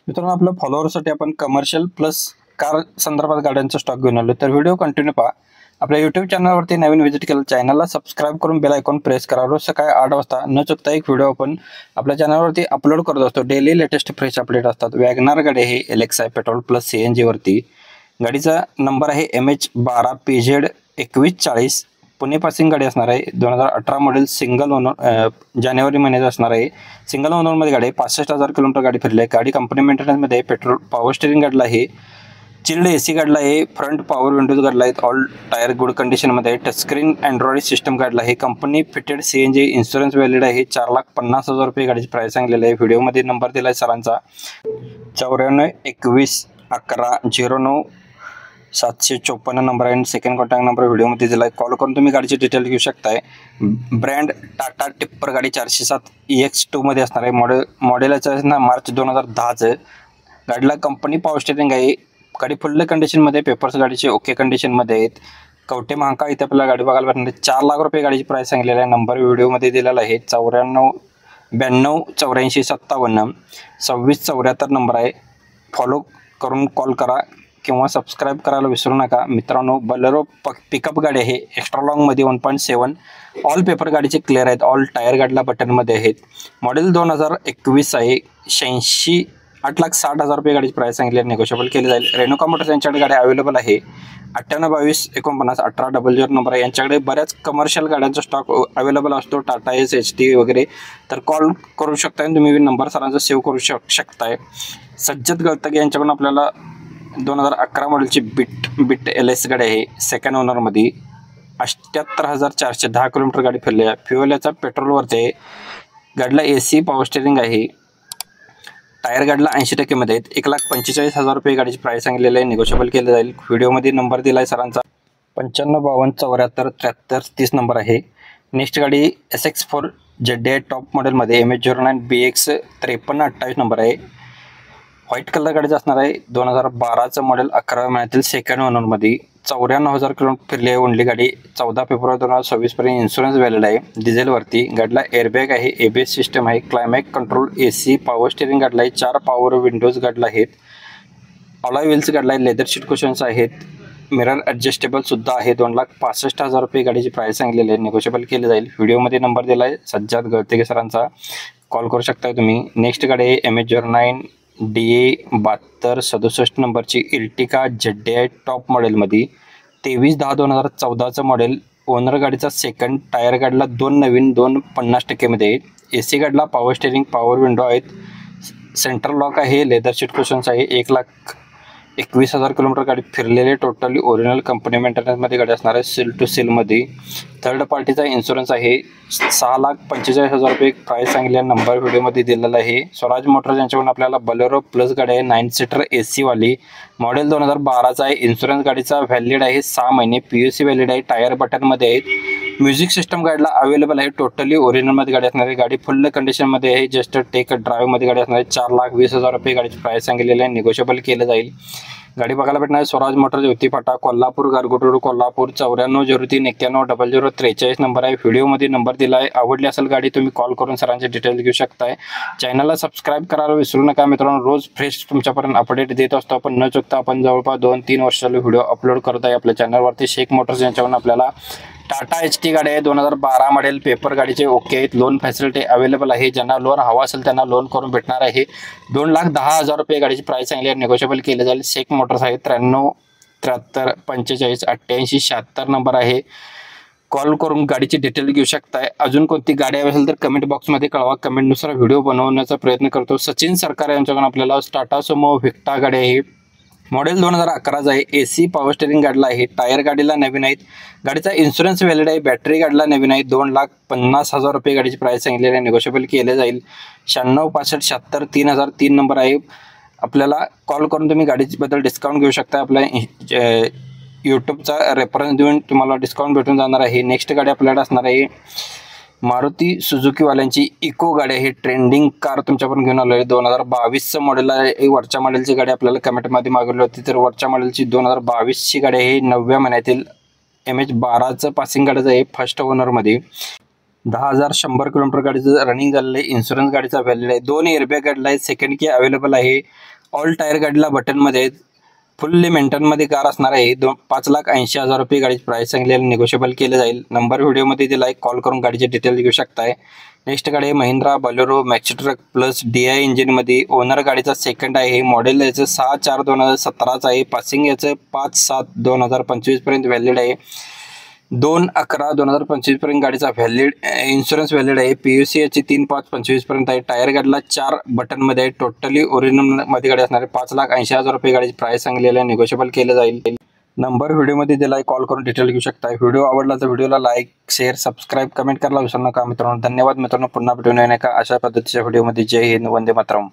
मित्रांनो, आपल्या फॉलोअरसाठी आपण कमर्शियल प्लस कार संदर्भात गाड्यांचा स्टॉक घेऊन आलो. तर व्हिडिओ कंटिन्यू पहा. आपल्या यूट्यूब चॅनलवरती नवीन व्हिजिट केलं, चॅनलला सबस्क्राईब करून बेल आयकॉन प्रेस करा. रोज सकाळी 8 वाजता न चुकता एक व्हिडिओ आपण आपल्या चॅनलवरती अपलोड करत असतो. डेली लेटेस्ट फ्रेश अपडेट असतात. वॅगनार गाडी आहे LXI पेट्रोल प्लस CNG वरती. गाडीचा नंबर आहे MH12PZ 2140. पुणे पासिंग गाडी असणार आहे. 2018 मॉडेल सिंगल ओनर, जानेवारी महिन्यात असणार आहे. सिंगल ओनरमध्ये गाडी 65,000 किलोमीटर गाडी फिरली आहे. गाडी कंपनी मेंटेनन्समध्ये पेट्रोल पॉवर स्टेरिंग गाडीला आहे. चिल्ड AC गाडीला आहे. फ्रंट पॉवर विंडोज गाडीला आहेत. ऑल टायर गुड कंडिशनमध्ये आहे. टचस्क्रीन अँड्रॉइड सिस्टम गाडीला आहे. Company fitted CNG insurance valid आहे. 4,50,000 रुपये गाडीची प्राईस सांगलेली आहे. व्हिडिओमध्ये नंबर दिला आहे सरांचा 94 21 11 09 754 नंबर आहे. सेकंड कॉन्टॅक्ट नंबर व्हिडिओमध्ये दिला आहे. कॉल करून तुम्ही गाडीची डिटेल घेऊ शकताय. ब्रँड टाटा टिप्पर गाडी 407 EX2 मध्ये असणार आहे. मॉडेलचं आहे ना मार्च 2010चं. गाडीला कंपनी पॉवर स्टेरिंग आहे. गाडी फुल कंडिशनमध्ये, पेपर्स गाडीचे ओके कंडिशनमध्ये आहेत. कवटे महांका इथे आपल्याला गाडी बघायला भेटणार. 4 लाख रुपये गाडीची प्राईस सांगलेली आहे. नंबर व्हिडिओमध्ये दिलेला आहे 94 92 84 57 26 74 नंबर आहे. फॉलो करून कॉल करा किंवा सबस्क्राईब करायला विसरू नका. मित्रांनो, बलेरो पिकअप गाडी आहे. एक्स्ट्रा लॉंगमध्ये 1.7. ऑल पेपर गाडीचे क्लिअर आहेत. ऑल टायर गाडीला बटनमध्ये आहेत. मॉडेल 2021 आहे. 8,60,000 रुपये गाडीची प्राईस सांगितली आहे. नेगोशिएबल केली जाईल. रेणुका मोटर्स यांच्याकडे गाडी अवेलेबल आहे. 98 22 49 18 नंबर आहे. यांच्याकडे बऱ्याच कमर्शियल गाड्यांचा स्टॉक अवेलेबल असतो. टाटा एस HT वगैरे. तर कॉल करू शकताय. तुम्ही नंबर सरांचा सेव्ह करू शकताय. सज्जद गळतगे यांच्याकडून आपल्याला 2011 मॉडेलची बिट LS गाडी आहे. सेकंड ओनरमध्ये 78,410 किलोमीटर गाडी फिरली आहे. फ्युएल याचा पेट्रोलवरती आहे. गाडीला AC पॉवर स्टेरिंग आहे. टायर गाडीला 80% मध्ये आहेत. 1,45,000 रुपये गाडीची प्राईस सांगितलेली आहे. निगोशिएबल केलं जाईल. व्हिडिओमध्ये नंबर दिला आहे सरांचा 95 52 74 73 30 नंबर आहे. नेक्स्ट गाडी SX4 ZDI टॉप मॉडेलमध्ये MH09 BX 5328 नंबर आहे. व्हाईट कलर गाडीचं असणार आहे. 2012चं मॉडेल 11व्या महिन्यातील सेकंड ओनरमध्ये. 94,000 किलोमीटर फिरली आहे. ओनली गाडी. 14 फेब्रुवारी 2026 पर्यंत इन्शुरन्स व्हॅलिड आहे. डिझेलवरती. गाडीला एअरबॅग आहे. ABS सिस्टम आहे. Climax control AC power steering गाडीला आहे. 4 पॉवर विंडोज गाडीला आहेत. अलॉय व्हील्स गाडीला आहे. लेदर सीट कुशन्स आहेत. मिरर ॲडजस्टेबल सुद्धा आहे. 2,65,000 रुपये गाडीची प्राईस सांगलेली आहे. निगोशिएबल केली जाईल. व्हिडिओमध्ये नंबर दिला आहे सज्जाद गळतगे सरांचा. कॉल करू शकता तुम्ही. नेक्स्ट गाडी आहे MH09 DA 7267 नंबरची Ertiga ZDI टॉप मॉडेलमध्ये. 23/10/2014चं मॉडेल. ओनर गाडीचा सेकंड. टायर गाडीला 2 नवीन 2 50% मध्ये आहेत. AC गाडीला पॉवर स्टेरिंग पॉवर विंडो आहेत. सेंट्रल लॉक आहे. लेदर सीट कुशन्स आहे. 1,21,000 किलोमीटर गाडी फिरलेली. टोटली ओरिजिनल कंपनी मेंटेनन्समध्ये गाडी असणार आहे. सील टू सीलमध्ये. थर्ड पार्टीचा इन्शुरन्स आहे. 6,45,000 रुपये प्राईस सांगितले. नंबर व्हिडिओमध्ये दिलेला आहे. स्वराज मोटर्स यांच्याकडून आपल्याला बलेरो प्लस गाडी आहे. 9 सीटर AC वाली. मॉडेल 2012चा आहे. इन्शुरन्स गाडीचा व्हॅलिड आहे 6 महिने. PUC व्हॅलिड आहे. टायर बटनमध्ये आहेत. म्युझिक सिस्टम गाडीला अवेलेबल आहे. टोटली ओरिजिनलमध्ये गाडी असणार आहे. गाडी फुल कंडिशनमध्ये आहे. जस्ट टेक ड्राईव्हमध्ये गाडी असणार आहे. 4,20,000 रुपये गाडीची प्राईस सांगितलेली आहे. निगोशिएबल केलं जाईल. गाडी बघायला भेटणार आहे स्वराज मोटर्स युवती फाटा कोल्हापूर गारगोट रोड कोल्हापूर. 9403 91 0043 नंबर आहे. व्हिडिओमध्ये नंबर दिला आहे. आवडली असेल गाडी तुम्ही कॉल करून सरांचे डिटेल्स घेऊ शकताय. चॅनलला सबस्क्राईब करायला विसरू नका मित्रांनो. रोज फ्रेश तुमच्यापर्यंत अपडेट देत असतो आपण. न चुकता आपण जवळपास 2-3 वर्षाला व्हिडिओ अपलोड करत आहे आपल्या चॅनलवरती. शेख मोटर्स यांच्याकडून आपल्याला टाटा HT गाडी आहे. 2012 मॉडेल. पेपर गाडीचे ओके आहेत. लोन फॅसिलिटी अवेलेबल आहे. ज्यांना लोन हवा असेल त्यांना लोन करून भेटणार आहे. 2,10,000 रुपये गाडीची प्राईस सांगली आहे. निगोशिएबल केले जाईल. शेख मोटर्स आहे. 93 73 45 88 76 नंबर आहे. कॉल करून गाडीची डिटेल घेऊ शकताय. अजून कोणती गाडी हवी असेल तर कमेंट बॉक्समध्ये कळवा. कमेंटनुसार व्हिडिओ बनवण्याचा प्रयत्न करतो. सचिन सरकार यांच्याकडून आपल्याला टाटा सुमो व्हिक्टा गाडी आहे. मॉडेल 2011चा आहे. AC पॉवर स्टेरिंग गाडीला आहे. टायर गाडीला नवीन आहेत. गाडीचा इन्शुरन्स व्हॅलिड आहे. बॅटरी गाडीला नवीन आहे. 2,50,000 रुपये गाडीची प्राईस सांगितलेली आहे. निगोशिएबल केले जाईल. 96 65 76 3003 नंबर आहे. आपल्याला कॉल करून तुम्ही गाडीबद्दल डिस्काउंट घेऊ शकता. आपल्या यूट्यूबचा रेफरन्स देऊन तुम्हाला डिस्काउंट भेटून जाणार आहे. नेक्स्ट गाडी आपल्याला असणार आहे मारुती सुझुकीवाल्यांची इको गाडी आहे. ट्रेंडिंग कार तुमच्यापर्यंत घेऊन आलो आहे. 2022चं मॉडेल आहे. वरच्या मॉडेलची गाडी आपल्याला कमेंटमध्ये मागवली होती. तर वरच्या मॉडेलची 2022ची गाडी आहे. 9व्या महिन्यातील MH12चं पासिंग गाडीचं आहे. फर्स्ट ओनरमध्ये. 10,100 किलोमीटर गाडीचं रनिंग झालेलं आहे. इन्शुरन्स गाडीचा व्हॅलिड आहे. 2 एअरबॅग गाडीला आहे. सेकंड की अवेलेबल आहे. ऑल टायर गाडीला बटनमध्ये फुल्ली मेंटेनमध्ये कार असणार आहे. 5,80,000 रुपये गाडीची प्राइस सांगलेली निगोशिएबल केले जाईल. नंबर व्हिडिओमध्ये दिला आहे, कॉल करून गाडीचे डिटेल घेऊ शकताय. नेक्स्ट गाडी Mahindra Bolero maxi truck plus DI इंजिनमध्ये. ओनर गाडीचा सेकंड आहे. मॉडेल याचं 6/4/2017 आहे. पासिंग याचं 5/7/2025 पर्यंत व्हॅलिड आहे. 2/11/2025 पर्यंत गाडीचा व्हॅलिड इन्शुरन्स व्हॅलिड आहे. PUC याची 3/5/25 पर्यंत आहे. टायर गाडीला 4 बटनमध्ये आहे. टोटली ओरिजिनल मध्ये गाडी असणार आहे. 5,80,000 रुपये गाडीची प्राइस सांगलेली आहे, निगोशिएबल केलं जाईल. नंबर व्हिडिओमध्ये दिला आहे, कॉल करून डिटेल घेऊ शकता. व्हिडिओ आवडला तर व्हिडिओला लाईक शेअर सबस्क्राईब कमेंट करायला विसरू नका मित्रांनो. धन्यवाद मित्रांनो. पुन्हा भेटून अशा पद्धतीच्या व्हिडिओमध्ये. जय हिंद, वंदे मातरम.